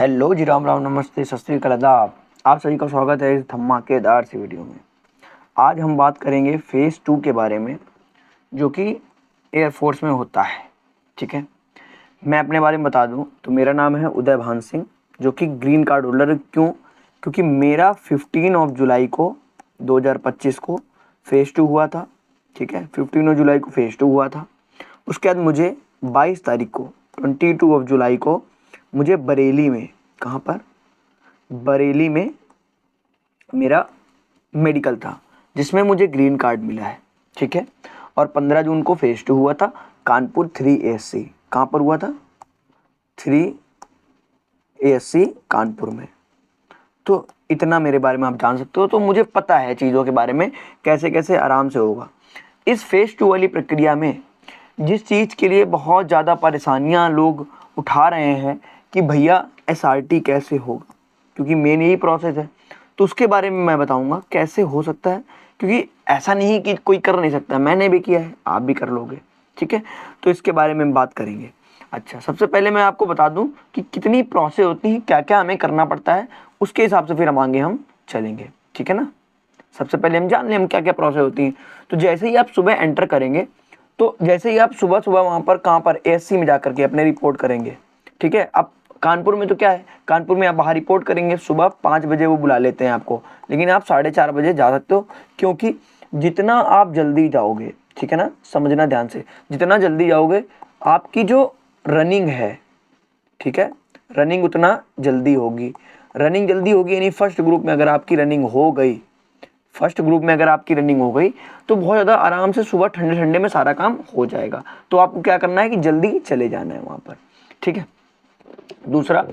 Hello जी, राम राम, नमस्ते, सत श्री अकाल, आदाब। आप सभी का स्वागत है इस धमाकेदार सी वीडियो में। आज हम बात करेंगे फेज़ 2 के बारे में, जो कि एयरफोर्स में होता है। ठीक है, मैं अपने बारे में बता दूं तो मेरा नाम है उदय भान सिंह, जो कि ग्रीन कार्ड होल्डर। क्यों? क्योंकि मेरा 15 जुलाई को 2025 को फेज़ 2 हुआ था। ठीक है, 15 जुलाई को फेज़ 2 हुआ था। उसके बाद मुझे 22 तारीख को 22 जुलाई को मुझे बरेली में, कहाँ पर, बरेली में मेरा मेडिकल था, जिसमें मुझे ग्रीन कार्ड मिला है। ठीक है, और 15 जून को फेज़ 2 हुआ था कानपुर 3ASC। कहाँ पर हुआ था? 3ASC कानपुर में। तो इतना मेरे बारे में आप जान सकते हो। तो मुझे पता है चीज़ों के बारे में, कैसे कैसे आराम से होगा। इस फेज़ 2 वाली प्रक्रिया में जिस चीज़ के लिए बहुत ज़्यादा परेशानियां लोग उठा रहे हैं कि भैया SRT कैसे होगा, क्योंकि मेन यही प्रोसेस है, तो उसके बारे में मैं बताऊंगा कैसे हो सकता है। क्योंकि ऐसा नहीं कि कोई कर नहीं सकता, मैंने भी किया है, आप भी कर लोगे। ठीक है, तो इसके बारे में बात करेंगे। अच्छा, सबसे पहले मैं आपको बता दूं कि कितनी प्रोसेस होती है, क्या क्या हमें करना पड़ता है, उसके हिसाब से फिर हम आगे हम चलेंगे। ठीक है ना। सबसे पहले हम जान लें हम क्या क्या प्रोसेस होती हैं। तो जैसे ही आप सुबह एंटर करेंगे, तो जैसे ही आप सुबह सुबह वहाँ पर, कहाँ पर, ASC में जा करके अपने रिपोर्ट करेंगे। ठीक है, अब कानपुर में तो क्या है, कानपुर में आप बाहर रिपोर्ट करेंगे, सुबह 5 बजे वो बुला लेते हैं आपको, लेकिन आप 4:30 बजे जा सकते हो। क्योंकि जितना आप जल्दी जाओगे, ठीक है ना, समझना ध्यान से, जितना जल्दी जाओगे आपकी जो रनिंग है, ठीक है, रनिंग उतना जल्दी होगी। रनिंग जल्दी होगी यानी फर्स्ट ग्रुप में अगर आपकी रनिंग हो गई, फर्स्ट ग्रुप में अगर आपकी रनिंग हो गई तो बहुत ज़्यादा आराम से सुबह ठंडे ठंडे में सारा काम हो जाएगा। तो आपको क्या करना है कि जल्दी चले जाना है वहाँ पर। ठीक है, दूसरा,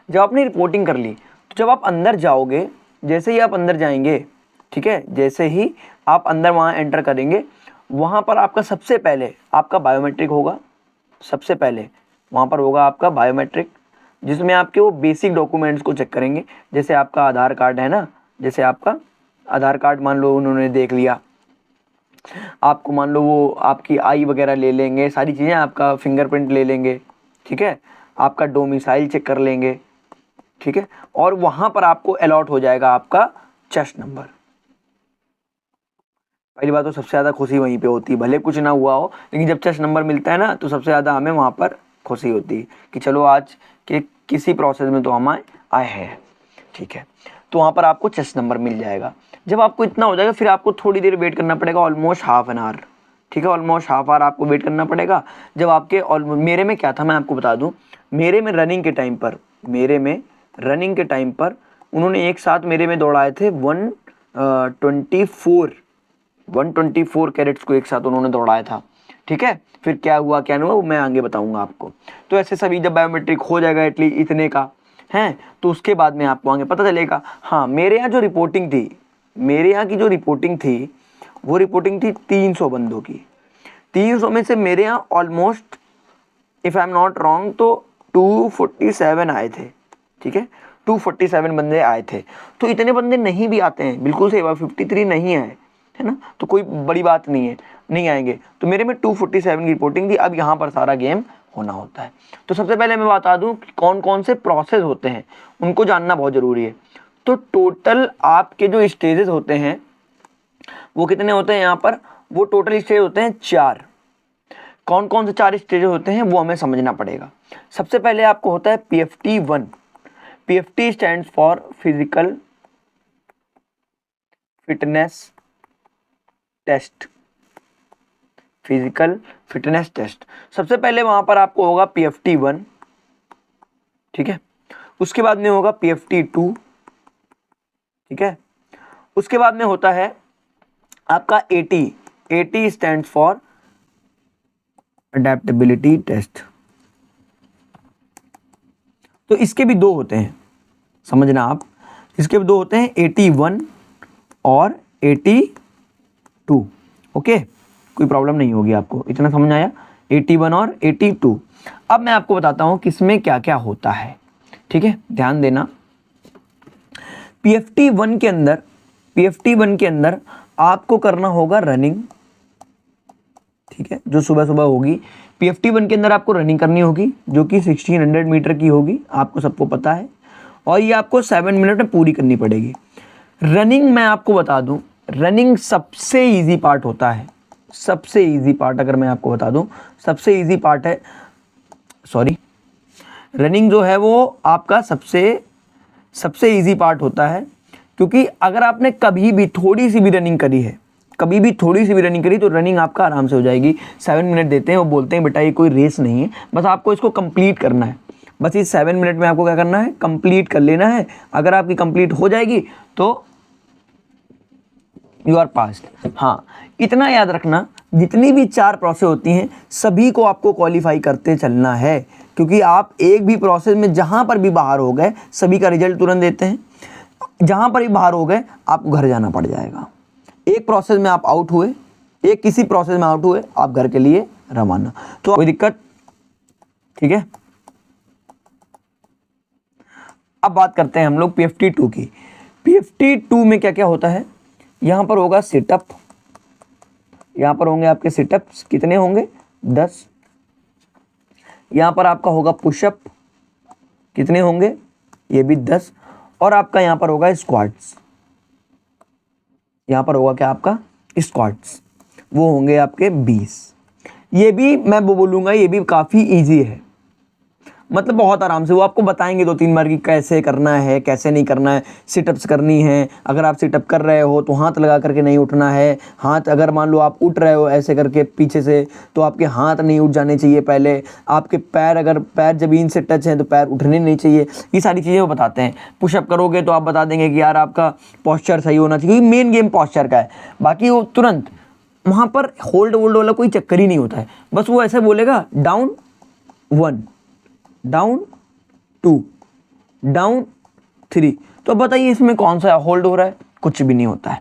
जब आपने रिपोर्टिंग कर ली तो जब आप अंदर जाओगे, जैसे ही आप अंदर जाएंगे, ठीक है, जैसे ही आप अंदर वहाँ एंटर करेंगे, वहाँ पर आपका सबसे पहले आपका बायोमेट्रिक होगा। सबसे पहले वहाँ पर होगा आपका बायोमेट्रिक, जिसमें आपके वो बेसिक डॉक्यूमेंट्स को चेक करेंगे। जैसे आपका आधार कार्ड है ना, जैसे आपका आधार कार्ड मान लो उन्होंने देख लिया, आपको मान लो वो आपकी आई वगैरह ले लेंगे, सारी चीज़ें, आपका फिंगरप्रिंट ले लेंगे। ठीक है, आपका डोमिसाइल चेक कर लेंगे। ठीक है, और वहाँ पर आपको अलॉट हो जाएगा आपका चेस्ट नंबर। पहली बात तो सबसे ज़्यादा खुशी वहीं पे होती है, भले कुछ ना हुआ हो, लेकिन जब चेस्ट नंबर मिलता है ना तो सबसे ज़्यादा हमें वहाँ पर खुशी होती है कि चलो आज के किसी प्रोसेस में तो हम आए हैं। ठीक है, तो वहाँ पर आपको चेस्ट नंबर मिल जाएगा। जब आपको इतना हो जाएगा फिर आपको थोड़ी देर वेट करना पड़ेगा, ऑलमोस्ट हाफ एन आवर। ठीक है, ऑलमोस्ट हाफ आवर आपको वेट करना पड़ेगा। जब आपके, और मेरे में क्या था मैं आपको बता दूं, मेरे में रनिंग के टाइम पर, उन्होंने एक साथ मेरे में दौड़ाए थे 124 कैरेट्स को एक साथ उन्होंने दौड़ाया था। ठीक है, फिर क्या हुआ क्या नहीं हुआ वो मैं आगे बताऊंगा आपको। तो ऐसे सभी जब बायोमेट्रिक हो जाएगा एटलीस्ट इतने का है, तो उसके बाद में आपको आगे पता चलेगा। हाँ, मेरे यहाँ जो रिपोर्टिंग थी, वो रिपोर्टिंग थी 300 बंदों की। 300 में से मेरे यहाँ almost, if I am not wrong, तो 247 आए थे। ठीक है, 247 बंदे आए थे। तो इतने बंदे नहीं भी आते हैं, बिल्कुल सही बात, 53 नहीं आए, है ना, तो कोई बड़ी बात नहीं है, नहीं आएंगे। तो मेरे में 247 की रिपोर्टिंग थी। अब यहाँ पर सारा गेम होना होता है। तो सबसे पहले मैं बता दूं कि कौन कौन से प्रोसेस होते हैं, उनको जानना बहुत ज़रूरी है। तो टोटल आपके जो स्टेजेस होते हैं वो कितने होते हैं यहाँ पर? वो टोटल स्टेज होते हैं 4। कौन कौन से 4 स्टेज होते हैं वो हमें समझना पड़ेगा। सबसे पहले आपको होता है PFT1। PFT stands for physical fitness test. Physical fitness test सबसे पहले वहां पर आपको होगा PFT1। ठीक है, उसके बाद में होगा PFT2। ठीक है, उसके बाद में होता है आपका AT stands for adaptability test. तो इसके भी 2 होते हैं, समझना आप, इसके भी 2 होते हैं, AT1 और AT2। ओके, कोई प्रॉब्लम नहीं होगी आपको, इतना समझ आया, AT1 और AT2। अब मैं आपको बताता हूं किसमें क्या क्या होता है। ठीक है, ध्यान देना। PFT1 के अंदर आपको करना होगा रनिंग। ठीक है, जो सुबह सुबह होगी, PFT1 के अंदर आपको रनिंग करनी होगी, जो कि 1600 मीटर की होगी, आपको सबको पता है। और ये आपको 7 मिनट में पूरी करनी पड़ेगी। रनिंग मैं आपको बता दूं, रनिंग सबसे इजी पार्ट होता है। सबसे इजी पार्ट अगर मैं आपको बता दूं, सबसे इजी पार्ट है, सॉरी, रनिंग जो है वो आपका सबसे इजी पार्ट होता है। क्योंकि अगर आपने कभी भी थोड़ी सी भी रनिंग करी है, कभी भी थोड़ी सी भी रनिंग करी, तो रनिंग आपका आराम से हो जाएगी। 7 मिनट देते हैं, वो बोलते हैं बेटा ये कोई रेस नहीं है, बस आपको इसको कंप्लीट करना है। बस इस 7 मिनट में आपको क्या करना है, कंप्लीट कर लेना है। अगर आपकी कंप्लीट हो जाएगी तो यू आर पास्ड। हाँ, इतना याद रखना, जितनी भी 4 प्रोसेस होती हैं सभी को आपको क्वालिफाई करते चलना है। क्योंकि आप एक भी प्रोसेस में जहाँ पर भी बाहर हो गए, सभी का रिजल्ट तुरंत देते हैं। जहाँ पर भी बाहर हो गए आपको घर जाना पड़ जाएगा। एक प्रोसेस में आप आउट हुए, एक किसी प्रोसेस में आउट हुए, आप घर के लिए रवाना। तो कोई दिक्कत? ठीक है, अब बात करते हैं हम लोग PFT2 की। PFT2 में क्या क्या होता है, यहाँ पर होगा सिटअप, यहाँ पर होंगे आपके सिटअप्स, कितने होंगे 10। यहाँ पर आपका होगा पुशअप, कितने होंगे, ये भी 10। और आपका यहाँ पर होगा स्क्वाट्स, यहाँ पर होगा क्या आपका स्क्वाट्स, वो होंगे आपके 20। ये भी मैं वो बोलूँगा ये भी काफ़ी इजी है, मतलब बहुत आराम से वो आपको बताएंगे 2-3 बार कि कैसे करना है कैसे नहीं करना है। सिटअप्स करनी है, अगर आप सिटअप कर रहे हो तो हाथ लगा करके नहीं उठना है। हाथ अगर मान लो आप उठ रहे हो ऐसे करके पीछे से, तो आपके हाथ नहीं उठ जाने चाहिए पहले। आपके पैर, अगर पैर ज़मीन से टच हैं तो पैर उठने नहीं चाहिए। ये सारी चीज़ें वो बताते हैं। पुशअप करोगे तो आप बता देंगे कि यार आपका पोस्चर सही होना चाहिए, क्योंकि मेन गेम पोस्चर का है। बाकी वो तुरंत वहाँ पर होल्ड वोल्ड वाला कोई चक्कर ही नहीं होता है। बस वो ऐसे बोलेगा डाउन 1, डाउन 2, डाउन 3। तो बताइए इसमें कौन सा होल्ड हो रहा है, कुछ भी नहीं होता है।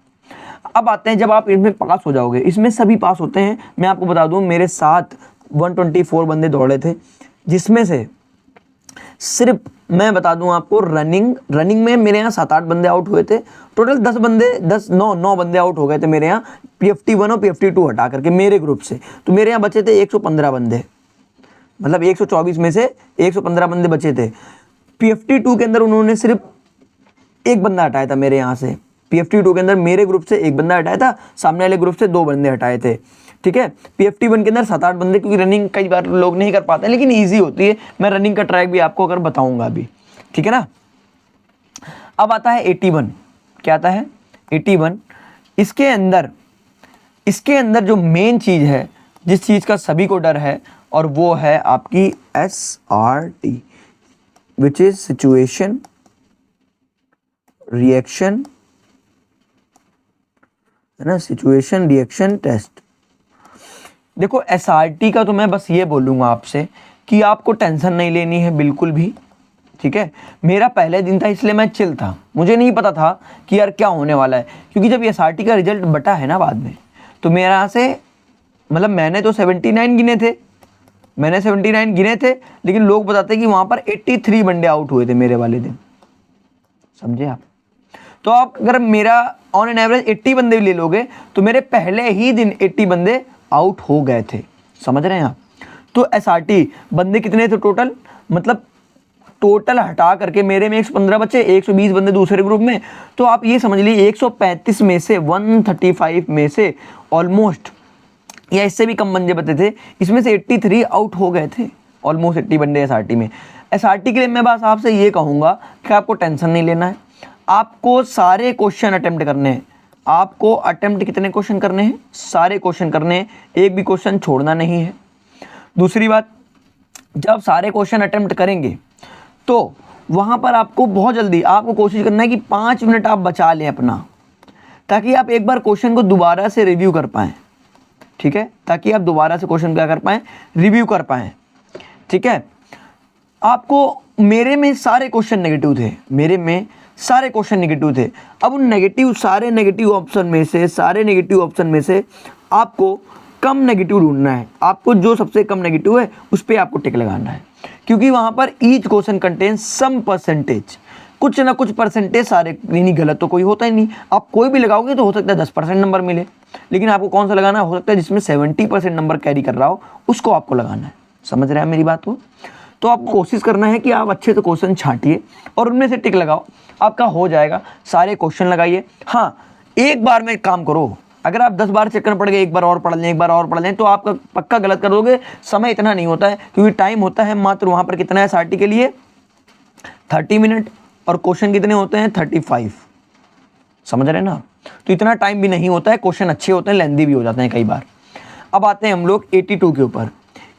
अब आते हैं जब आप इसमें पास हो जाओगे, इसमें सभी पास होते हैं। मैं आपको बता दूं मेरे साथ 124 बंदे दौड़े थे, जिसमें से सिर्फ मैं बता दूं आपको रनिंग में मेरे यहाँ 7-8 बंदे आउट हुए थे। टोटल 9 बंदे आउट हो गए थे मेरे यहाँ PFT1 और PFT2 हटा करके मेरे ग्रुप से। तो मेरे यहाँ बचे थे 115 बंदे, मतलब 124 में से 115 बंदे बचे थे। PFT2 के अंदर उन्होंने सिर्फ एक बंदा हटाया था मेरे यहाँ से। PFT2 के अंदर मेरे ग्रुप से एक बंदा हटाया था, सामने वाले ग्रुप से 2 बंदे हटाए थे। ठीक है, PFT1 के अंदर 7-8 बंदे, क्योंकि रनिंग कई बार लोग नहीं कर पाते हैं, लेकिन ईजी होती है। मैं रनिंग का ट्रैक भी आपको अगर बताऊंगा अभी, ठीक है ना। अब आता है 81। क्या आता है 81? इसके अंदर जो मेन चीज़ है, जिस चीज़ का सभी को डर है, और वो है आपकी SRT, which is situation reaction, है ना, सिचुएशन रिएक्शन टेस्ट। देखो SRT का तो मैं बस ये बोलूँगा आपसे कि आपको टेंशन नहीं लेनी है बिल्कुल भी। ठीक है, मेरा पहले दिन था इसलिए मैं चिल था, मुझे नहीं पता था कि यार क्या होने वाला है। क्योंकि जब SRT का रिजल्ट बटा है ना बाद में, तो मेरे यहाँ से मतलब मैंने तो 79 गिने थे, लेकिन लोग बताते हैं कि वहाँ पर 83 बंदे आउट हुए थे मेरे वाले दिन, समझे आप। तो आप अगर मेरा ऑन एन एवरेज 80 बंदे भी ले लोगे तो मेरे पहले ही दिन 80 बंदे आउट हो गए थे, समझ रहे हैं आप। तो SRT बंदे कितने थे टोटल, मतलब टोटल हटा करके मेरे में 115 बचे, 120 बंदे दूसरे ग्रुप में। तो आप ये समझ लीजिए 135 में से 135 में से ऑलमोस्ट या इससे भी कम बंदे बचे थे, इसमें से 83 आउट हो गए थे, ऑलमोस्ट 80 बंदे SRT में। SRT के लिए मैं बस आपसे ये कहूँगा कि आपको टेंशन नहीं लेना है, आपको सारे क्वेश्चन अटेम्प्ट करने हैं। आपको अटेम्प्ट कितने क्वेश्चन करने हैं, सारे क्वेश्चन करने हैं, एक भी क्वेश्चन छोड़ना नहीं है। दूसरी बात, जब सारे क्वेश्चन अटेम्प्ट करेंगे तो वहाँ पर आपको बहुत जल्दी आपको कोशिश करना है कि 5 मिनट आप बचा लें अपना, ताकि आप एक बार क्वेश्चन को दोबारा से रिव्यू कर पाएँ। ठीक है, ताकि आप दोबारा से क्वेश्चन क्या कर पाएँ, रिव्यू कर पाएँ। ठीक है, आपको मेरे में सारे क्वेश्चन नेगेटिव थे, मेरे में सारे क्वेश्चन नेगेटिव थे। अब उन सारे नेगेटिव ऑप्शन में से आपको कम नेगेटिव ढूंढना है। आपको जो सबसे कम नेगेटिव है उस पर आपको टिक लगाना है, क्योंकि वहाँ पर each question contains some percentage, कुछ ना कुछ परसेंटेज सारे, नहीं गलत तो कोई होता ही नहीं। आप कोई भी लगाओगे तो हो सकता है 10% नंबर मिले, लेकिन आपको कौन सा लगाना है, हो सकता है जिसमें 70% नंबर कैरी कर रहा हो उसको आपको लगाना है। समझ रहे हैं मेरी बात को। तो आपको कोशिश करना है कि आप अच्छे से क्वेश्चन छांटिए और उनमें से टिक लगाओ, आपका हो जाएगा। सारे क्वेश्चन लगाइए। हाँ, एक बार में काम करो, अगर आप 10 बार चेक करना पड़ गया, एक बार और पढ़ लें, एक बार और पढ़ लें, तो आपका पक्का गलत कर दोगे। समय इतना नहीं होता है, क्योंकि टाइम होता है मात्र वहाँ पर कितना है एसआरटी के लिए 30 मिनट, और क्वेश्चन कितने होते हैं 35, समझ रहे हैं ना। तो इतना टाइम भी नहीं होता है, क्वेश्चन अच्छे होते हैं, लेंदी भी हो जाते हैं कई बार। अब आते हैं हम लोग 82 के ऊपर।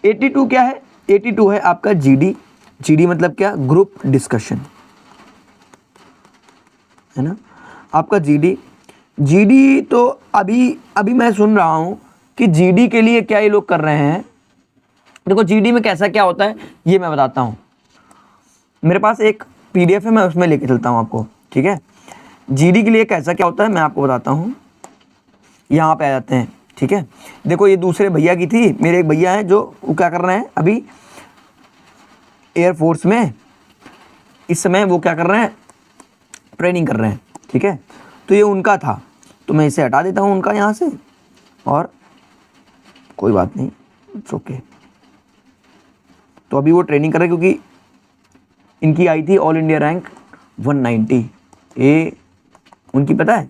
82 क्या है? 82 है आपका जीडी। जीडी मतलब क्या? ग्रुप डिस्कशन, है ना आपका जीडी। जीडी तो अभी मैं सुन रहा हूँ कि जीडी के लिए क्या ये लोग कर रहे हैं। देखो जीडी में कैसा क्या होता है ये मैं बताता हूँ। मेरे पास एक पीडीएफ है, मैं उसमें लेके चलता हूँ आपको, ठीक है। जीडी के लिए कैसा क्या होता है मैं आपको बताता हूँ। यहाँ पे आ जाते हैं, ठीक है। देखो ये दूसरे भैया की थी, मेरे एक भैया हैं जो वो क्या कर रहे हैं अभी एयरफोर्स में, इस समय वो क्या कर रहे हैं ट्रेनिंग कर रहे हैं, ठीक है। तो ये उनका था, तो मैं इसे हटा देता हूँ उनका यहाँ से, और कोई बात नहीं, इट्स ओके। तो अभी वो ट्रेनिंग कर रहे हैं क्योंकि इनकी आई थी ऑल इंडिया रैंक 190, ए उनकी पता है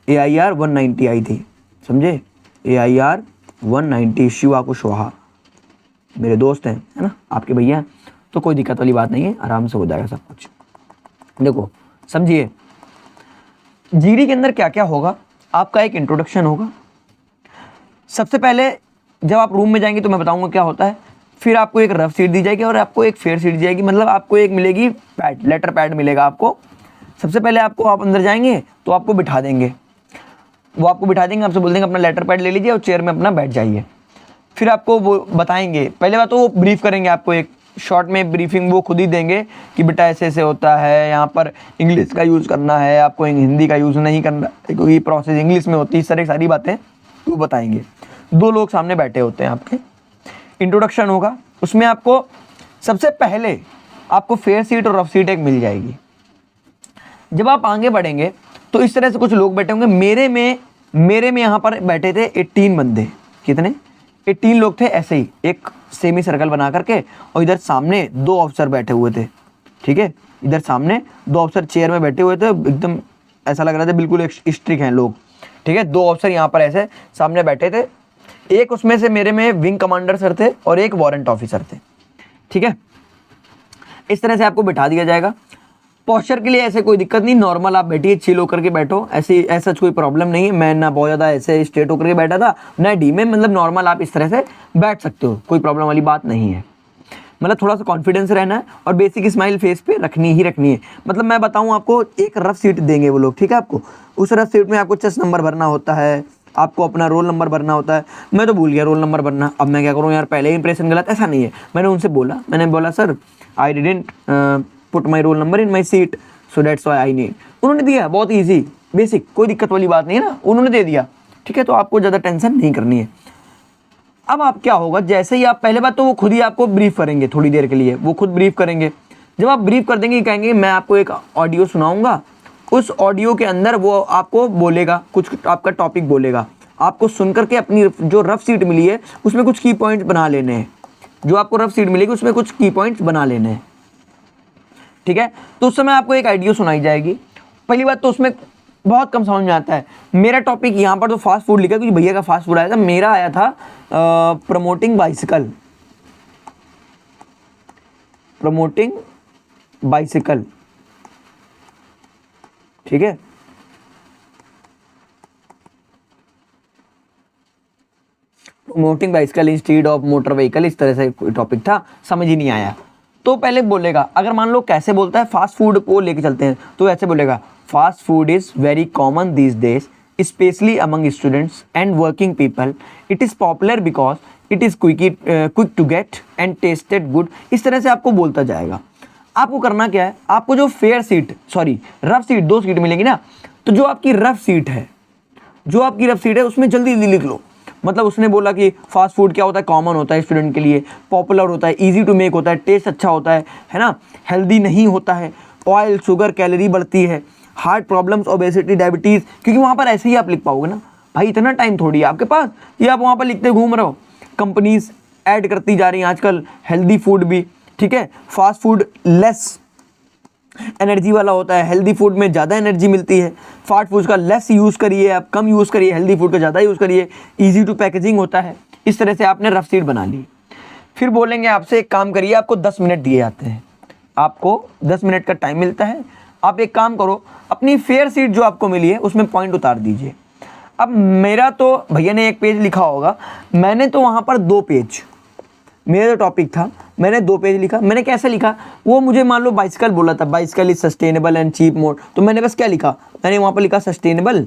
AIR 190 आई थी, समझे। AIR 190, शिवा कुशवाहा मेरे दोस्त हैं, है ना, आपके भैया हैं, तो कोई दिक्कत वाली बात नहीं है, आराम से हो जाएगा सब कुछ। देखो समझिए, जीडी के अंदर क्या क्या होगा। आपका एक इंट्रोडक्शन होगा। सबसे पहले जब आप रूम में जाएंगे तो मैं बताऊंगा क्या होता है। फिर आपको एक रफ सीट दी जाएगी और आपको एक फेयर सीट दी जाएगी, मतलब आपको एक मिलेगी पैड, लेटर पैड मिलेगा आपको। सबसे पहले आपको, आप अंदर जाएंगे तो आपको बिठा देंगे, वो आपको बिठा देंगे, आपसे बोल देंगे अपना लेटर पैड ले लीजिए और चेयर में अपना बैठ जाइए। फिर आपको वो बताएंगे, पहले बात तो वो ब्रीफ करेंगे आपको, एक शॉर्ट में ब्रीफिंग वो खुद ही देंगे कि बेटा ऐसे ऐसे होता है, यहाँ पर इंग्लिश का यूज़ करना है, आपको हिंदी का यूज़ नहीं करना है क्योंकि प्रोसेस इंग्लिश में होती है। इस तरह की सारी बातें वो बताएंगे। 2 लोग सामने बैठे होते हैं आपके। इंट्रोडक्शन होगा, उसमें आपको सबसे पहले आपको फेयर सीट और रफ सीट एक मिल जाएगी। जब आप आगे बढ़ेंगे तो इस तरह से कुछ लोग बैठे होंगे। मेरे में यहाँ पर बैठे थे 18 बंदे। कितने? 18 लोग थे, ऐसे ही एक सेमी सर्कल बना करके, और इधर सामने 2 अफसर बैठे हुए थे, ठीक है। इधर सामने 2 अफसर चेयर में बैठे हुए थे, एकदम ऐसा लग रहा था बिल्कुल स्ट्रिक्ट हैं लोग, ठीक है। 2 अफसर यहाँ पर ऐसे सामने बैठे थे। एक उसमें से मेरे में विंग कमांडर सर थे और एक वारंट ऑफिसर थे, ठीक है। इस तरह से आपको बिठा दिया जाएगा। पोस्चर के लिए ऐसे कोई दिक्कत नहीं, नॉर्मल आप बैठिए, चिल होकर के बैठो, ऐसा कोई प्रॉब्लम नहीं है। मैं ना बहुत ज़्यादा ऐसे स्ट्रेट होकर के बैठा था, ना डी में, मतलब नॉर्मल आप इस तरह से बैठ सकते हो, कोई प्रॉब्लम वाली बात नहीं है। मतलब थोड़ा सा कॉन्फिडेंस रहना है और बेसिक स्माइल फेस पे रखनी ही रखनी है। मतलब मैं बताऊँ आपको, एक रफ सीट देंगे वो लोग, ठीक है। आपको उस रफ सीट में आपको चेस्ट नंबर भरना होता है, आपको अपना रोल नंबर भरना होता है। मैं तो भूल गया रोल नंबर भरना, अब मैं क्या करूँ यार, पहले ही इंप्रेशन गलत। ऐसा नहीं है, मैंने उनसे बोला, मैंने बोला sir I didn't put my roll number in my seat, so that's why I need. उन्होंने दिया, बहुत ईजी बेसिक, कोई दिक्कत वाली बात नहीं है ना, उन्होंने दे दिया, ठीक है। तो आपको ज़्यादा टेंशन नहीं करनी है। अब आप क्या होगा, जैसे ही आप, पहले बात तो वो खुद ही आपको ब्रीफ करेंगे, थोड़ी देर के लिए वो खुद ब्रीफ करेंगे। जब आप ब्रीफ कर देंगे, कहेंगे मैं आपको एक ऑडियो सुनाऊंगा, उस ऑडियो के अंदर वो आपको बोलेगा, कुछ आपका टॉपिक बोलेगा, आपको सुन करके अपनी जो रफ सीट मिली है उसमें कुछ की पॉइंट्स बना लेने हैं। जो आपको रफ सीट मिलेगी उसमें कुछ की पॉइंट्स बना लेने हैं, ठीक है। तो उस समय आपको एक आइडिया सुनाई जाएगी। पहली बात तो उसमें बहुत कम समझ में आता है। मेरा टॉपिक यहाँ पर तो फास्ट फूड लिखा, क्योंकि भैया का फास्ट फूड आया था, मेरा आया था प्रमोटिंग बाइसिकल, ठीक है। Promoting bicycle instead of motor vehicle, इस तरह से टॉपिक था, समझ ही नहीं आया। तो पहले बोलेगा, अगर मान लो कैसे बोलता है, फास्ट फूड को लेके चलते हैं तो ऐसे बोलेगा, fast food is very common these days, especially among students and working people. It is popular because it is quick to get and tasted good. इस तरह से आपको बोलता जाएगा। आपको करना क्या है, आपको जो fair seat, sorry rough seat, 2 seat मिलेंगी ना, तो जो आपकी रफ सीट है उसमें जल्दी जल्दी लिख लो। मतलब उसने बोला कि फास्ट फूड क्या होता है, कॉमन होता है स्टूडेंट के लिए, पॉपुलर होता है, इजी टू मेक होता है, टेस्ट अच्छा होता है ना, हेल्दी नहीं होता है, ऑयल शुगर कैलोरी बढ़ती है, हार्ट प्रॉब्लम्स ओबेसिटी डायबिटीज़। क्योंकि वहाँ पर ऐसे ही आप लिख पाओगे ना भाई, इतना टाइम थोड़ी है आपके पास कि आप वहाँ पर लिखते घूम रहे हो। कंपनीज ऐड करती जा रही हैं आजकल हेल्दी फूड भी, ठीक है। फास्ट फूड लेस एनर्जी वाला होता है, हेल्दी फूड में ज़्यादा एनर्जी मिलती है। फास्ट फूड का लेस यूज़ करिए, आप कम यूज़ करिए, हेल्दी फूड का ज़्यादा यूज़ करिए। इजी टू पैकेजिंग होता है। इस तरह से आपने रफ शीट बना ली। फिर बोलेंगे आपसे एक काम करिए, आपको 10 मिनट दिए जाते हैं, आपको 10 मिनट का टाइम मिलता है। आप एक काम करो, अपनी फेयर शीट जो आपको मिली है उसमें पॉइंट उतार दीजिए। अब मेरा तो भैया ने 1 पेज लिखा होगा, मैंने तो वहाँ पर 2 पेज, मेरा जो टॉपिक था मैंने 2 पेज लिखा। मैंने कैसे लिखा, वो मुझे मान लो बाइसिकल बोला था, bicycle is sustainable and cheap mode, तो मैंने बस क्या लिखा, मैंने वहाँ पर लिखा सस्टेनेबल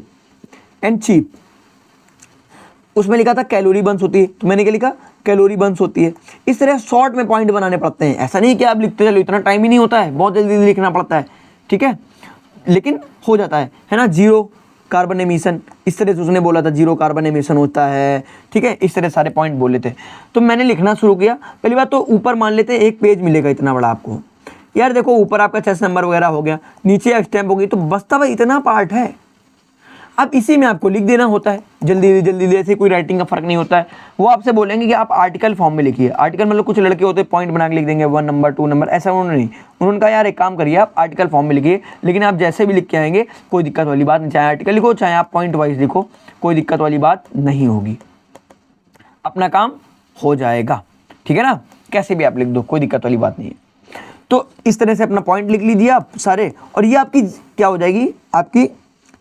एंड चीप। उसमें लिखा था कैलोरी बर्न्स होती है, तो मैंने क्या लिखा, कैलोरी बर्न्स होती है। इस तरह शॉर्ट में पॉइंट बनाने पड़ते हैं। ऐसा नहीं कि आप लिखते चलो, इतना टाइम ही नहीं होता है, बहुत जल्दी लिखना पड़ता है, ठीक है, लेकिन हो जाता है ना। 0 कार्बन एमिशन, इस तरह से उसने बोला था 0 कार्बन एमिशन होता है, ठीक है। इस तरह सारे पॉइंट बोले थे, तो मैंने लिखना शुरू किया। पहली बात तो ऊपर मान लेते हैं 1 पेज मिलेगा इतना बड़ा आपको, यार देखो ऊपर आपका 6 नंबर वगैरह हो गया, नीचे स्टैम्प हो गई, तो बसता भाई इतना पार्ट है। अब इसी में आपको लिख देना होता है जल्दी जल्दी, जैसे कोई राइटिंग का फर्क नहीं होता है। वो आपसे बोलेंगे कि आप आर्टिकल फॉर्म में लिखिए। आर्टिकल मतलब कुछ लड़के होते हैं पॉइंट बना के लिख देंगे 1 नंबर 2 नंबर, ऐसा उन्होंने नहीं। उन्होंने कहा यार एक काम करिए, आप आर्टिकल फॉर्म में लिखिए, लेकिन आप जैसे भी लिख के आएंगे कोई दिक्कत वाली बात नहीं, चाहे आर्टिकल लिखो चाहे आप पॉइंट वाइज लिखो, कोई दिक्कत वाली बात नहीं होगी, अपना काम हो जाएगा, ठीक है ना। कैसे भी आप लिख दो, कोई दिक्कत वाली बात नहीं है। तो इस तरह से अपना पॉइंट लिख लीजिए आप सारे, और ये आपकी क्या हो जाएगी, आपकी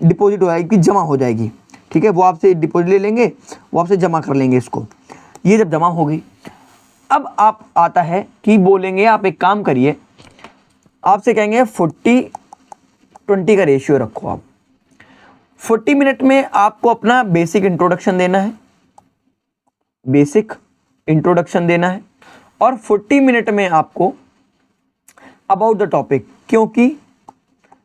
डिपॉजिट हो जाएगी, जमा हो जाएगी, ठीक है। वो आपसे डिपॉजिट ले लेंगे, वो आपसे जमा कर लेंगे इसको। ये जब जमा हो गई, अब आप आता है कि बोलेंगे आप एक काम करिए, आपसे कहेंगे 40-20 का रेशियो रखो। आप 40 मिनट में आपको अपना बेसिक इंट्रोडक्शन देना है, बेसिक इंट्रोडक्शन देना है, और 40 मिनट में आपको अबाउट द टॉपिक, क्योंकि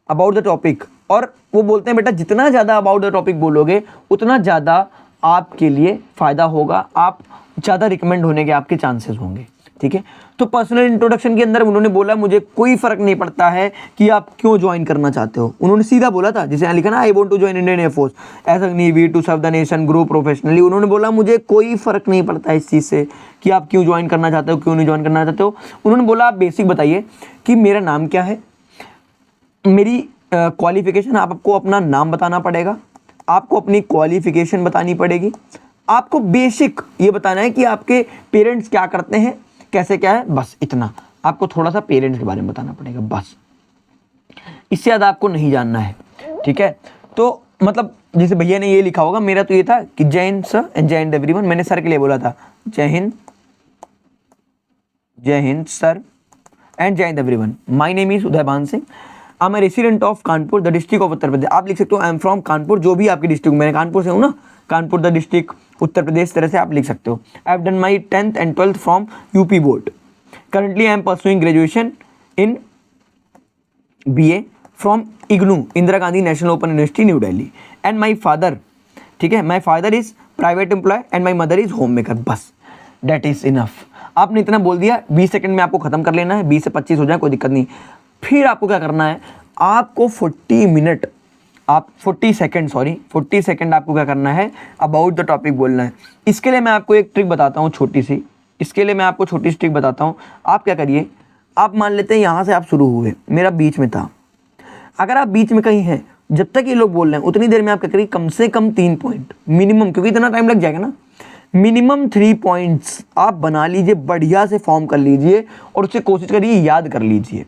अबाउट द टॉपिक, और वो बोलते हैं बेटा जितना ज़्यादा अबाउट द टॉपिक बोलोगे उतना ज़्यादा आपके लिए फ़ायदा होगा, आप ज़्यादा रिकमेंड होने के आपके चांसेस होंगे, ठीक है। तो पर्सनल इंट्रोडक्शन के अंदर उन्होंने बोला मुझे कोई फ़र्क नहीं पड़ता है कि आप क्यों ज्वाइन करना चाहते हो, उन्होंने सीधा बोला था, जैसे यहाँ लिखा ना I want to join Indian air force as Agniveer to serve the nation grow professionally. उन्होंने बोला मुझे कोई फ़र्क नहीं पड़ता इस चीज़ से कि आप क्यों ज्वाइन करना चाहते हो, क्यों नहीं ज्वाइन करना चाहते हो। उन्होंने बोला आप बेसिक बताइए कि मेरा नाम क्या है, मेरी क्वालिफिकेशन, आपको अपना नाम बताना पड़ेगा, आपको अपनी क्वालिफिकेशन बतानी पड़ेगी, आपको बेसिक ये बताना है कि आपके पेरेंट्स क्या करते हैं, कैसे क्या है, बस इतना। आपको थोड़ा सा पेरेंट्स के बारे में बताना पड़ेगा, बस, इससे ज़्यादा आपको नहीं जानना है, ठीक है। तो मतलब जैसे भैया ने ये लिखा होगा, मेरा तो ये था कि जय Hind sir and Jai Hind everyone, मैंने सर के लिए बोला था जय Hind sir and Jai Hind everyone. My name is Uday Bhan Singh, I am a resident of Kanpur the district of Uttar Pradesh. आप लिख सकते हो आई एम फ्रॉम कानपुर, जो भी आपकी डिस्ट्रिक्ट, मैंने कानपुर से हूँ ना, कानपुर द डिस्ट्रिक्ट उत्तर प्रदेश, इस तरह से आप लिख सकते हो। I have done my 10th and 12th from UP board, currently I am pursuing graduation in BA from IGNOU Indira Gandhi national open university New Delhi, and my father, ठीक है, my father is private employ and my mother is home maker, बस that is enough. आपने इतना बोल दिया, 20 second में आपको खत्म कर लेना है, 20 से 25 हो जाए कोई दिक्कत नहीं। फिर आपको क्या करना है, आपको 40 सेकंड आपको क्या करना है, अबाउट द टॉपिक बोलना है। इसके लिए मैं आपको एक ट्रिक बताता हूँ छोटी सी, ट्रिक बताता हूँ। आप क्या करिए, आप मान लेते हैं यहाँ से आप शुरू हुए, मेरा बीच में था, अगर आप बीच में कहीं हैं, जब तक ये लोग बोल रहे हैं उतनी देर में आप क्या करिए, कम से कम 3 पॉइंट मिनिमम, क्योंकि इतना टाइम लग जाएगा ना, मिनिमम 3 पॉइंट्स आप बना लीजिए, बढ़िया से फॉर्म कर लीजिए, और उससे कोशिश करिए याद कर लीजिए।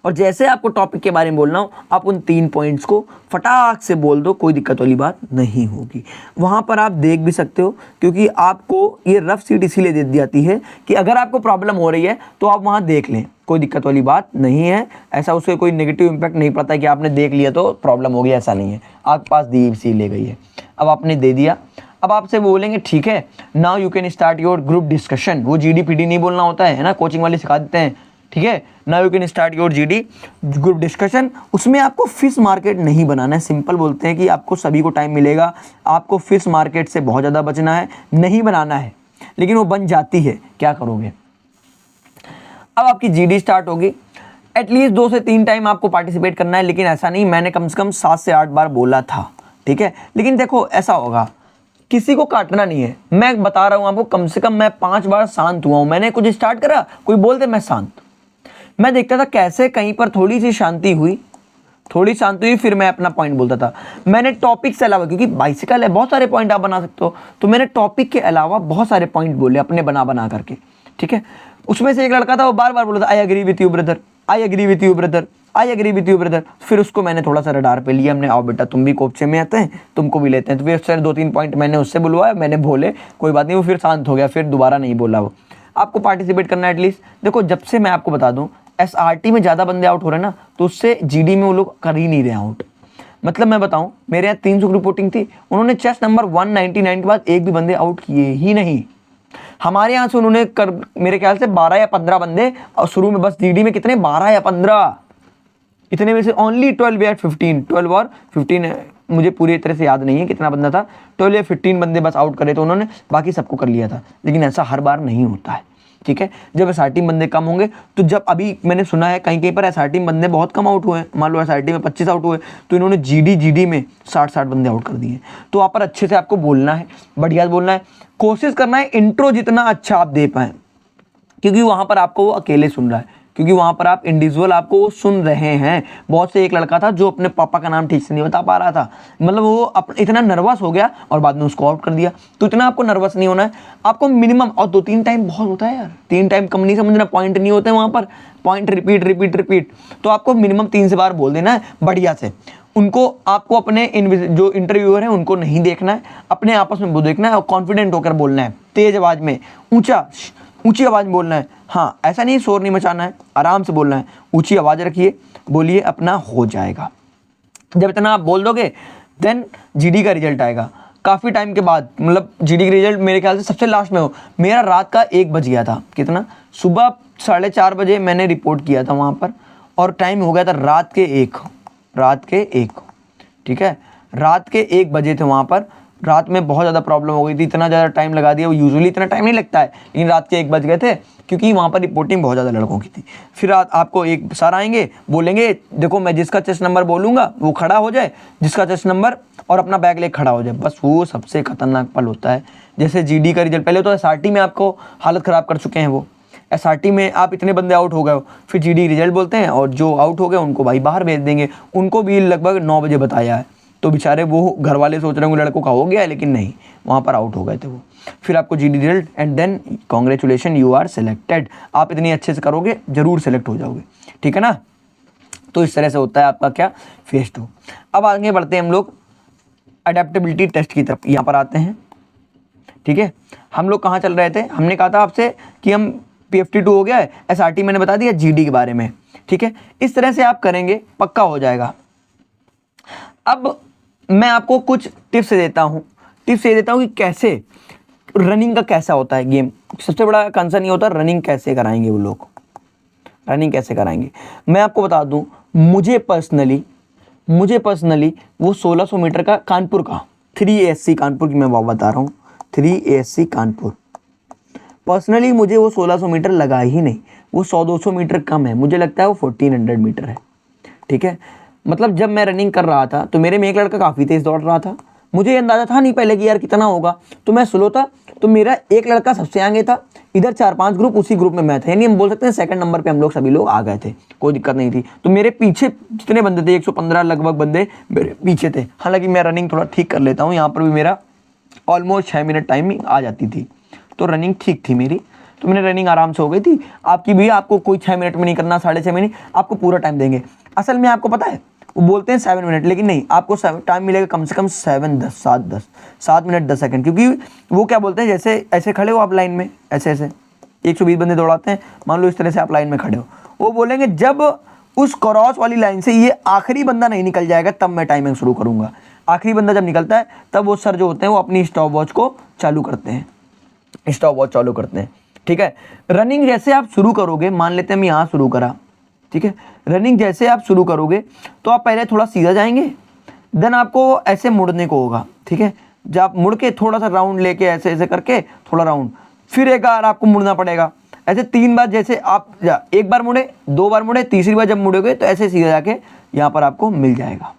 और जैसे आपको टॉपिक के बारे में बोलना हो, आप उन 3 पॉइंट्स को फटाक से बोल दो, कोई दिक्कत वाली बात नहीं होगी। वहाँ पर आप देख भी सकते हो, क्योंकि आपको ये रफ सीट इसीलिए दे दी जाती है कि अगर आपको प्रॉब्लम हो रही है तो आप वहाँ देख लें, कोई दिक्कत वाली बात नहीं है। ऐसा उससे कोई नेगेटिव इम्पैक्ट नहीं पड़ता है कि आपने देख लिया तो प्रॉब्लम हो गई, ऐसा नहीं है। आपके पास दी सी ले गई है, अब आपने दे दिया, अब आपसे बोलेंगे ठीक है now you can start your group discussion. वो GD PD नहीं बोलना होता है ना, कोचिंग वाले सिखा देते हैं, ठीक है। Now you can start your GD group discussion. उसमें आपको फिश मार्केट नहीं बनाना है, सिंपल बोलते हैं कि आपको सभी को टाइम मिलेगा, आपको फिश मार्केट से बहुत ज़्यादा बचना है, नहीं बनाना है, लेकिन वो बन जाती है, क्या करोगे। अब आपकी GD स्टार्ट होगी, एटलीस्ट 2 से 3 टाइम आपको पार्टिसिपेट करना है, लेकिन ऐसा नहीं मैंने कम से कम 7 से 8 बार बोला था, ठीक है। लेकिन देखो ऐसा होगा किसी को काटना नहीं है। मैं बता रहा हूँ आपको, कम से कम मैं 5 बार शांत हुआ हूँ। मैंने कुछ स्टार्ट करा, कोई बोलते मैं शांत, मैं देखता था कैसे कहीं पर थोड़ी सी शांति हुई, फिर मैं अपना पॉइंट बोलता था। मैंने टॉपिक से अलावा, क्योंकि बाइसिकल है बहुत सारे पॉइंट आप बना सकते हो, तो मैंने टॉपिक के अलावा बहुत सारे पॉइंट बोले अपने बना करके, ठीक है। उसमें से एक लड़का था, वो बार बार बोला था I agree with you brother, I agree with you brother, I agree with you brother. फिर उसको मैंने थोड़ा सा रडार पे लिया, हमने आओ बेटा तुम भी कोपचे में आते हैं, तुमको भी लेते हैं। तो फिर उससे 2-3 पॉइंट मैंने उससे बुलवाया, मैंने बोले कोई बात नहीं, वो फिर शांत हो गया, फिर दोबारा नहीं बोला वो। आपको पार्टिसिपेट करना है एटलीस्ट। देखो जब से मैं आपको बता दूं SRT में ज़्यादा बंदे आउट हो रहे हैं ना, तो उससे GD में वो लोग कर ही नहीं रहे आउट। मतलब मैं बताऊं, मेरे यहाँ 300 ग्रुप वोटिंग थी, उन्होंने चेस नंबर 199 के बाद एक भी बंदे आउट किए ही नहीं। हमारे यहाँ से उन्होंने मेरे ख्याल से 12 या 15 बंदे, और शुरू में बस GD में कितने 12 या 15, इतने में से ओनली 12 या 15, 12 और 15 मुझे पूरी तरह से याद नहीं है कितना बंदा था, 12 या 15 बंदे बस आउट करे तो उन्होंने, बाकी सबको कर लिया था। लेकिन ऐसा हर बार नहीं होता है, ठीक है। जब SRT में बंदे कम होंगे, तो जब अभी मैंने सुना है कहीं पर SRT में बंदे बहुत कम आउट हुए हैं, मान लो SRT में 25 आउट हुए, तो इन्होंने GD में 60 बंदे आउट कर दिए। तो वहाँ पर अच्छे से आपको बोलना है, बढ़िया बोलना है, कोशिश करना है इंट्रो जितना अच्छा आप दे पाएँ, क्योंकि वहाँ पर आपको वो अकेले सुन रहा है, क्योंकि वहाँ पर आप इंडिविजुअल आपको वो सुन रहे हैं। बहुत से एक लड़का था जो अपने पापा का नाम ठीक से नहीं बता पा रहा था, मतलब वो इतना नर्वस हो गया और बाद में उसको आउट कर दिया। तो इतना आपको नर्वस नहीं होना है, आपको मिनिमम, और 2-3 टाइम बहुत होता है यार, 3 टाइम कम नहीं समझना, पॉइंट नहीं होते वहाँ पर, पॉइंट रिपीट, तो आपको मिनिमम 3 से बार बोल देना है बढ़िया से। उनको, आपको अपने जो इंटरव्यूअर हैं उनको नहीं देखना है, अपने आपस में वो देखना है और कॉन्फिडेंट होकर बोलना है, तेज आवाज़ में, ऊंची आवाज़ में बोलना है। हाँ, ऐसा नहीं शोर नहीं मचाना है, आराम से बोलना है, ऊंची आवाज़ रखिए, बोलिए, अपना हो जाएगा। जब इतना आप बोल दोगे देन GD का रिजल्ट आएगा काफ़ी टाइम के बाद। मतलब GD का रिजल्ट मेरे ख्याल से सबसे लास्ट में हो, मेरा रात का 1 बज गया था, कितना, सुबह 4:30 बजे मैंने रिपोर्ट किया था वहाँ पर, और टाइम हो गया था रात के 1, ठीक है, रात के 1 बजे थे वहाँ पर। रात में बहुत ज़्यादा प्रॉब्लम हो गई थी, इतना ज़्यादा टाइम लगा दिया, वो यूजुअली इतना टाइम नहीं लगता है, लेकिन रात के 1 बज गए थे, क्योंकि वहाँ पर रिपोर्टिंग बहुत ज़्यादा लड़कों की थी। फिर आपको एक सर आएंगे, बोलेंगे देखो मैं जिसका चेस्ट नंबर बोलूँगा वो खड़ा हो जाए, जिसका चेस्ट नंबर और अपना बैग लेके खड़ा हो जाए, बस वो सबसे खतरनाक पल होता है। जैसे GD का रिजल्ट, पहले तो SRT में आपको हालत ख़राब कर चुके हैं वो, SRT में आप इतने बंदे आउट हो गए हो, फिर GD रिजल्ट बोलते हैं, और जो आउट हो गए उनको भाई बाहर भेज देंगे। उनको भी लगभग 9 बजे बताया है, तो बेचारे वो घर वाले सोच रहे होंगे लड़कों का हो गया है, लेकिन नहीं, वहाँ पर आउट हो गए थे वो। फिर आपको GD result, and then congratulation, you are selected. आप इतनी अच्छे से करोगे जरूर सेलेक्ट हो जाओगे, ठीक है ना। तो इस तरह से होता है आपका क्या, फेज 2। अब आगे बढ़ते हैं हम लोग अडेप्टेबिलिटी टेस्ट की तरफ, यहाँ पर आते हैं, ठीक है। हम लोग कहाँ चल रहे थे, हमने कहा था आपसे कि हम PFT2 हो गया है, SRT मैंने बता दिया, GD के बारे में, ठीक है। इस तरह से आप करेंगे, पक्का हो जाएगा। अब मैं आपको कुछ टिप्स देता हूँ कि कैसे रनिंग का कैसा होता है गेम। सबसे बड़ा कंसर्न ये होता है रनिंग कैसे कराएंगे वो लोग, रनिंग कैसे कराएंगे। मैं आपको बता दूं, मुझे पर्सनली वो 1600 मीटर का कानपुर का 3ASC कानपुर की मैं बता रहा हूँ, 3ASC कानपुर, पर्सनली मुझे वो 1600 मीटर लगा ही नहीं। वो 100-200 मीटर कम है, मुझे लगता है वो 1400 मीटर है, ठीक है। मतलब जब मैं रनिंग कर रहा था तो मेरे में एक लड़का काफ़ी तेज़ दौड़ रहा था, मुझे ये अंदाज़ा था नहीं पहले कि यार कितना होगा, तो मैं स्लो था, तो मेरा एक लड़का सबसे आगे था, इधर 4-5 ग्रुप, उसी ग्रुप में मैं था, यानी हम बोल सकते हैं सेकंड नंबर पे हम लोग सभी लोग आ गए थे, कोई दिक्कत नहीं थी। तो मेरे पीछे जितने बंदे थे 115 लगभग बंदे मेरे पीछे थे। हालांकि मैं रनिंग थोड़ा ठीक कर लेता हूँ, यहाँ पर भी मेरा ऑलमोस्ट 6 मिनट टाइमिंग आ जाती थी, तो रनिंग ठीक थी मेरी, तो मैंने रनिंग आराम से हो गई थी। आपकी भी, आपको कोई 6 मिनट में नहीं करना, 6.5 मिनट, आपको पूरा टाइम देंगे। असल में आपको पता है वो बोलते हैं 7 मिनट, लेकिन नहीं, आपको टाइम मिलेगा कम से कम 7 मिनट 10 सेकंड, क्योंकि वो क्या बोलते हैं, जैसे ऐसे खड़े हो आप लाइन में, ऐसे 120 बंदे दौड़ाते हैं, मान लो इस तरह से आप लाइन में खड़े हो, वो बोलेंगे जब उस क्रॉस वाली लाइन से ये आखिरी बंदा नहीं निकल जाएगा तब मैं टाइमिंग शुरू करूँगा। आखिरी बंदा जब निकलता है तब वो सर जो होते हैं वो अपनी स्टॉप वॉच को चालू करते हैं, ठीक है। रनिंग जैसे आप शुरू करोगे, मान लेते हैं हम यहाँ शुरू करा, ठीक है, रनिंग जैसे आप शुरू करोगे तो आप पहले थोड़ा सीधा जाएंगे, देन आपको ऐसे मुड़ने को होगा, ठीक है। जब आप मुड़ के थोड़ा सा राउंड लेके ऐसे करके थोड़ा राउंड, फिर एक बार आपको मुड़ना पड़ेगा, ऐसे 3 बार, जैसे आप 1 बार मुड़े, 2 बार मुड़े, तीसरी बार जब मुड़ोगे तो ऐसे सीधा जाके यहाँ पर आपको मिल जाएगा,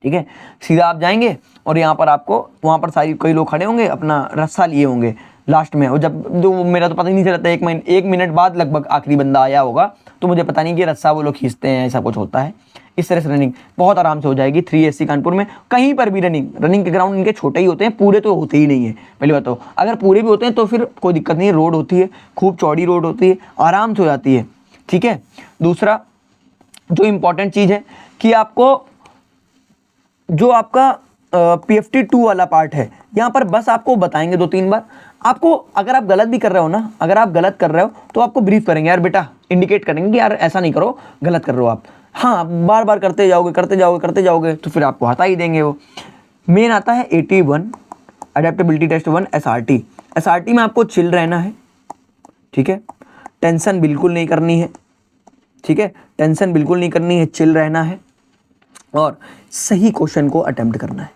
ठीक है, सीधा आप जाएंगे और यहाँ पर आपको वहाँ पर सारी कई लोग खड़े होंगे अपना रस्सा लिए होंगे लास्ट में, और जब जो मेरा तो पता ही नहीं चलता, 1 मिनट बाद लगभग आखिरी बंदा आया होगा, तो मुझे पता नहीं कि रस्सा वो लोग खींचते हैं, ऐसा कुछ होता है। इस तरह से रनिंग बहुत आराम से हो जाएगी 3SC कानपुर में। कहीं पर भी रनिंग के ग्राउंड इनके छोटे ही होते हैं, पूरे तो होते ही नहीं है। पहली बात तो अगर पूरे भी होते हैं तो फिर कोई दिक्कत नहीं है, रोड होती है, खूब चौड़ी रोड होती है, आराम से हो जाती है। ठीक है, दूसरा जो इम्पोर्टेंट चीज़ है कि आपको जो आपका PFT 2 वाला पार्ट है, यहाँ पर बस आपको बताएंगे 2-3 बार। आपको अगर आप गलत भी कर रहे हो ना, अगर आप गलत कर रहे हो तो आपको ब्रीफ करेंगे, यार बेटा इंडिकेट करेंगे कि यार ऐसा नहीं करो, गलत कर रहे हो आप। हाँ, बार बार करते जाओगे तो फिर आपको हटा ही देंगे वो। मेन आता है 81 अडेप्टेबिलिटी टेस्ट 1 SRT में आपको चिल रहना है। ठीक है, टेंशन बिल्कुल नहीं करनी है। ठीक है, टेंशन बिल्कुल नहीं करनी है, चिल रहना है और सही क्वेश्चन को अटेम्प्ट करना है,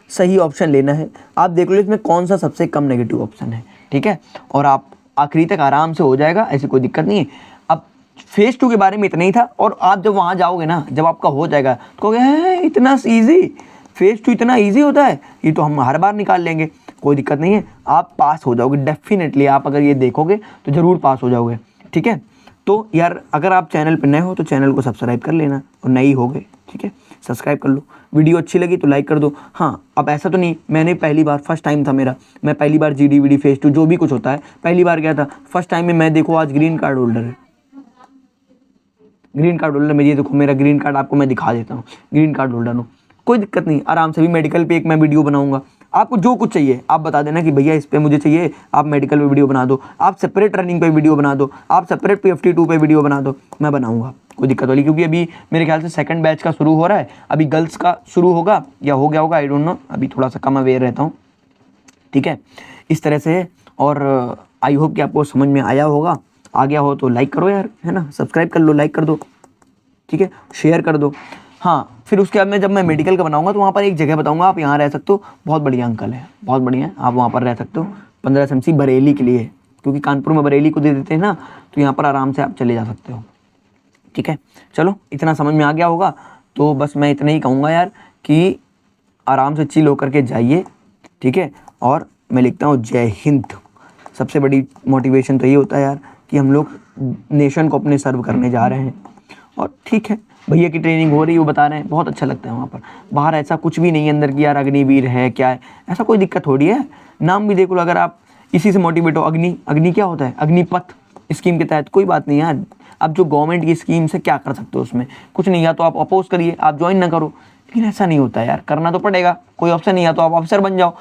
सही ऑप्शन लेना है। आप देख लो इसमें कौन सा सबसे कम नेगेटिव ऑप्शन है। ठीक है, और आप आखिरी तक आराम से हो जाएगा, ऐसी कोई दिक्कत नहीं है। अब फेज 2 के बारे में इतना ही था, और आप जब वहाँ जाओगे ना, जब आपका हो जाएगा तो कहोगे है इतना ईजी, फेज 2 इतना ईजी होता है, ये तो हम हर बार निकाल लेंगे। कोई दिक्कत नहीं है, आप पास हो जाओगे डेफिनेटली। आप अगर ये देखोगे तो ज़रूर पास हो जाओगे। ठीक है, तो यार अगर आप चैनल पर नए हो तो चैनल को सब्सक्राइब कर लेना, और नई हो गए ठीक है सब्सक्राइब कर लो। वीडियो अच्छी लगी तो लाइक कर दो। हाँ, अब ऐसा तो नहीं, मैंने पहली बार, फर्स्ट टाइम था मेरा, मैं पहली बार GD फेज 2 जो भी कुछ होता है पहली बार गया था, फर्स्ट टाइम में। मैं देखो आज ग्रीन कार्ड होल्डर है, ग्रीन कार्ड होल्डर में, ये देखो मेरा ग्रीन कार्ड आपको मैं दिखा देता हूँ, ग्रीन कार्ड होल्डर हूँ। कोई दिक्कत नहीं, आराम से भी मेडिकल पे एक मैं वीडियो बनाऊंगा। आपको जो कुछ चाहिए आप बता देना कि भैया इस पे मुझे चाहिए, आप मेडिकल पे वीडियो बना दो, आप सेपरेट रनिंग पे वीडियो बना दो, आप सेपरेट PFT 2 पे वीडियो बना दो, मैं बनाऊंगा, कोई दिक्कत वाली। क्योंकि अभी मेरे ख्याल से सेकंड बैच का शुरू हो रहा है, अभी गर्ल्स का शुरू होगा या हो गया होगा, आई डोंट नो, अभी थोड़ा सा कम अवेयर रहता हूँ। ठीक है, इस तरह से। और आई होप कि आपको समझ में आया होगा। आ गया हो तो लाइक करो यार, है ना, सब्सक्राइब कर लो, लाइक कर दो, ठीक है, शेयर कर दो। हाँ, फिर उसके बाद में जब मैं मेडिकल का बनाऊंगा तो वहाँ पर एक जगह बताऊंगा, आप यहाँ रह सकते हो, बहुत बढ़िया अंकल है, बहुत बढ़िया है, आप वहाँ पर रह सकते हो 15 SMC बरेली के लिए, क्योंकि कानपुर में बरेली को दे देते हैं ना, तो यहाँ पर आराम से आप चले जा सकते हो। ठीक है, चलो इतना समझ में आ गया होगा, तो बस मैं इतना ही कहूँगा यार कि आराम से चिल होकर के जाइए। ठीक है, और मैं लिखता हूँ जय हिंद। सबसे बड़ी मोटिवेशन तो ये होता है यार कि हम लोग नेशन को अपने सर्व करने जा रहे हैं। और ठीक है, भैया की ट्रेनिंग हो रही है, वो बता रहे हैं, बहुत अच्छा लगता है वहाँ पर। बाहर ऐसा कुछ भी नहीं है अंदर कि यार अग्निवीर है क्या है, ऐसा कोई दिक्कत थोड़ी है। नाम भी देख लो, अगर आप इसी से मोटिवेट हो, अग्नि क्या होता है, अग्निपथ स्कीम के तहत, कोई बात नहीं यार। आप जो गवर्नमेंट की स्कीम से क्या कर सकते हो, उसमें कुछ नहीं, या तो आप अपोज करिए, आप ज्वाइन ना करो, लेकिन ऐसा नहीं होता यार, करना तो पड़ेगा, कोई ऑप्शन नहीं। या तो आप अफसर बन जाओ,